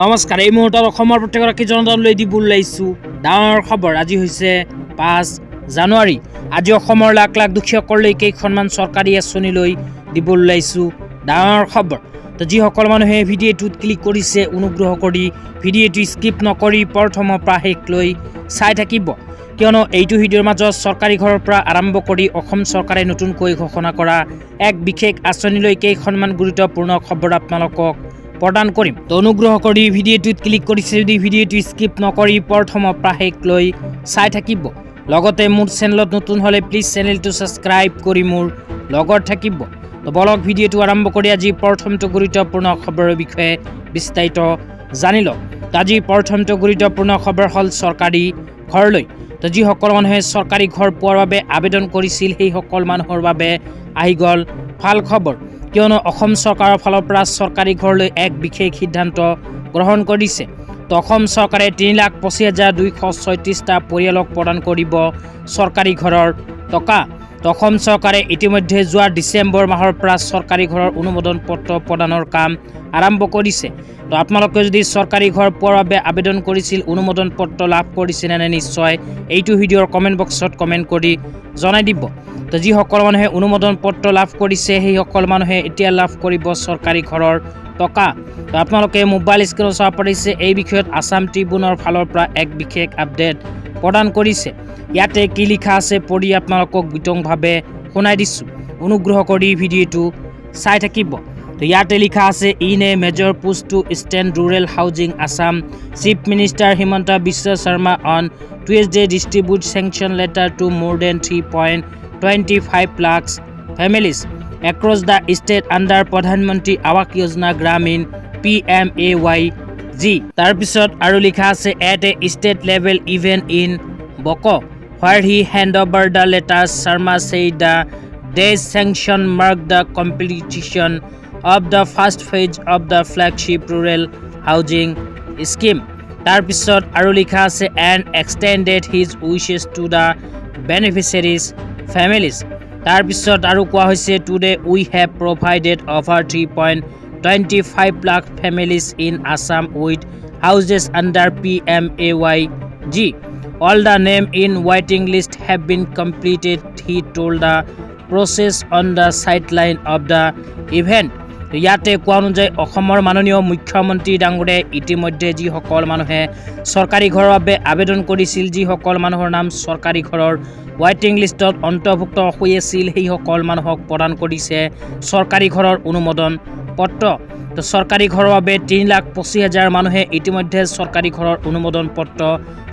নমস্কাৰ। এই মুহূৰ্তত অসমৰ প্ৰত্যেকগৰাকী জনতালৈ দিব ওলাইছোঁ ডাঙৰ খবৰ। আজি হৈছে 5 জানুৱাৰী। আজি অসমৰ লাখ লাখ দুখীয়াসকললৈ কেইখনমান চৰকাৰী আঁচনিলৈ দিব ওলাইছোঁ ডাঙৰ খবৰ। তো যিসকল মানুহে ভিডিঅ'টোত ক্লিক কৰিছে অনুগ্ৰহ কৰি ভিডিঅ'টো স্কিপ নকৰি প্ৰথমৰ পৰা শেষলৈ চাই থাকিব, কিয়নো এইটো ভিডিঅ'ৰ মাজত চৰকাৰী ঘৰৰ পৰা আৰম্ভ কৰি অসম চৰকাৰে নতুনকৈ ঘোষণা কৰা এক বিশেষ আঁচনিলৈ কেইখনমান গুৰুত্বপূৰ্ণ খবৰ আপোনালোকক প্ৰদান কৰিম। তো অনুগ্ৰহ কৰি ভিডিঅ'টোত ক্লিক কৰিছে যদি ভিডিঅ'টো স্কিপ নকৰি প্ৰথমৰ পৰা শেষলৈ চাই থাকিব। লগতে মোৰ চেনেলত নতুন হ'লে প্লিজ চেনেলটো ছাবস্ক্ৰাইব কৰি মোৰ লগত থাকিব। তো বলক ভিডিঅ'টো আৰম্ভ কৰি আজি প্ৰথমটো গুৰুত্বপূৰ্ণ খবৰৰ বিষয়ে বিস্তাৰিত জানি লওক। আজি প্ৰথমটো গুৰুত্বপূৰ্ণ খবৰ হ'ল চৰকাৰী ঘৰলৈ। তো যিসকল মানুহে চৰকাৰী ঘৰ পোৱাৰ বাবে আবেদন কৰিছিল সেইসকল মানুহৰ বাবে আহি গ'ল ভাল খবৰ, কিয়নো অসম চৰকাৰৰ ফালৰ পৰা চৰকাৰী ঘৰলৈ এক বিশেষ সিদ্ধান্ত গ্ৰহণ কৰিছে। তো অসম চৰকাৰে ৩,৮৫,২৩৬টা পৰিয়ালক প্ৰদান কৰিব চৰকাৰী ঘৰৰ টকা। তো অসম চৰকাৰে ইতিমধ্যে যোৱা ডিচেম্বৰ মাহৰ পৰা চৰকাৰী ঘৰৰ অনুমোদন পত্ৰ প্ৰদানৰ কাম আৰম্ভ কৰিছে। তো আপোনালোকে যদি চৰকাৰী ঘৰ পোৱাৰ বাবে আবেদন কৰিছিল, অনুমোদন পত্ৰ লাভ কৰিছে নে নিশ্চয় এইটো ভিডিঅ'ৰ কমেণ্ট বক্সত কমেণ্ট কৰি জনাই দিব। তো যিসকল মানুহে অনুমোদন পত্ৰ লাভ কৰিছে সেইসকল মানুহে এতিয়া লাভ কৰিব চৰকাৰী ঘৰৰ টকা। তো আপোনালোকে মোবাইল স্ক্ৰীনত চাব পাৰিছে, এই বিষয়ত আছাম ট্ৰিবিউনৰ ফালৰ পৰা এক বিশেষ আপডেট প্ৰদান কৰিছে। ইয়াতে কি লিখা আছে পঢ়ি আপোনালোকক বিতংভাৱে শুনাই দিছোঁ, অনুগ্ৰহ কৰি ভিডিঅ'টো চাই থাকিব। তো ইয়াতে লিখা আছে, in a major push to stand rural housing Assam chief minister Himanta Biswa Sarma on Tuesday distribute sanction letter to more than 3.25 lakhs families across the state under Pradhan Mantri Awas Yojana Gramin PMAYG. তাৰপিছত আৰু লিখা আছে, at a state level even in Boko where he hand over the letter, Sharma said the day's sanction marked the completion of the first phase of the flagship rural housing scheme. তাৰপিছত আৰু লিখা আছে, and extended his wishes to the beneficiaries families. তাৰপিছত আৰু কোৱা হৈছে, today we have provided over 3.25 lakh families in Assam with houses under PMAYG. All the name in waiting list have been completed, he told the process on the sideline of the event. ইয়াতে কোৱা অনুযায়ী অসমৰ মাননীয় মুখ্যমন্ত্ৰী ডাঙৰীয়াই ইতিমধ্যে যিসকল মানুহে চৰকাৰী ঘৰৰ বাবে আবেদন কৰিছিল, যিসকল মানুহৰ নাম চৰকাৰী ঘৰৰ ৱেইটিং লিষ্টত অন্তৰ্ভুক্ত হৈ আছিল, সেইসকল মানুহক প্ৰদান কৰিছে চৰকাৰী ঘৰৰ অনুমোদন পত্ৰ। তো চৰকাৰী ঘৰৰ বাবে 3,25,000 মানুহে ইতিমধ্যে চৰকাৰী ঘৰৰ অনুমোদন পত্ৰ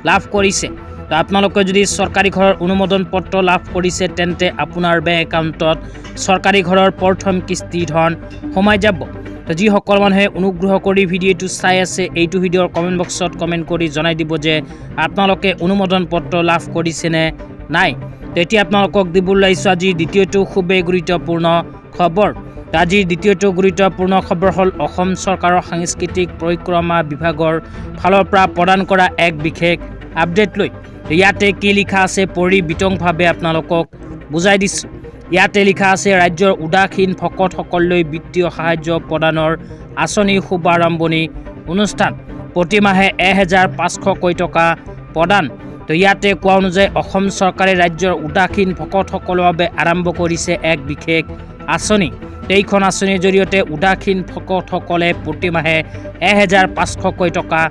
লাভ কৰিছে। তো আপোনালোকে যদি চৰকাৰী ঘৰৰ অনুমোদন পত্ৰ লাভ কৰিছে তেন্তে আপোনাৰ বেংক একাউণ্টত চৰকাৰী ঘৰৰ প্ৰথম কিস্তি ধন সোমাই যাব। তো যিসকল মানুহে অনুগ্ৰহ কৰি ভিডিঅ'টো চাই আছে এইটো ভিডিঅ'ৰ কমেণ্ট বক্সত কমেণ্ট কৰি জনাই দিব যে আপোনালোকে অনুমোদন পত্ৰ লাভ কৰিছেনে নাই। তো এতিয়া আপোনালোকক দিব ওলাইছোঁ আজি দ্বিতীয়টো খুবেই গুৰুত্বপূৰ্ণ খবৰ। আজিৰ দ্বিতীয়টো গুৰুত্বপূৰ্ণ খবৰ হ'ল অসম চৰকাৰৰ সাংস্কৃতিক পৰিক্ৰমা বিভাগৰ ফালৰ পৰা প্ৰদান কৰা এক বিশেষ আপডেট লৈ। ইয়াতে কি লিখা আছে পঢ়ি বিতংভাৱে আপোনালোকক বুজাই দিছোঁ। ইয়াতে লিখা আছে, ৰাজ্যৰ উদাসীন ভকতসকললৈ বিত্তীয় সাহায্য প্ৰদানৰ আঁচনিৰ শুভাৰম্ভণি অনুষ্ঠান, প্ৰতিমাহে 1,500কৈ টকা প্ৰদান। তো ইয়াতে কোৱা অনুযায়ী অসম চৰকাৰে ৰাজ্যৰ উদাসীন ভকতসকলৰ বাবে আৰম্ভ কৰিছে এক বিশেষ আঁচনি। এইখন আঁচনিৰ জৰিয়তে উদাসীন ভকতসকলে প্ৰতিমাহে 1,500কৈ টকা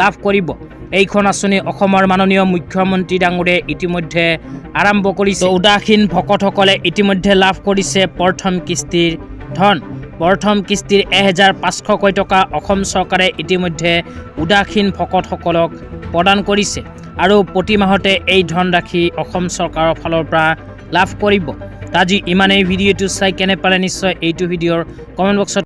লাভ কৰিব। এইখন আঁচনি অসমৰ মাননীয় মুখ্যমন্ত্ৰী ডাঙৰীয়াই ইতিমধ্যে আৰম্ভ কৰিছে। উদাসীন ভকতসকলে ইতিমধ্যে লাভ কৰিছে প্ৰথম কিস্তিৰ ধন। প্ৰথম কিস্তিৰ 1,500কৈ টকা অসম চৰকাৰে ইতিমধ্যে উদাসীন ভকতসকলক প্ৰদান কৰিছে আৰু প্ৰতি মাহতে এই ধনৰাশি অসম চৰকাৰৰ ফালৰ পৰা লাভ কৰিব। আজি ইমানেই। ভিডিঅ'টো চাই কেনে পালে নিশ্চয় এইটো ভিডিঅ'ৰ কমেণ্ট বক্সত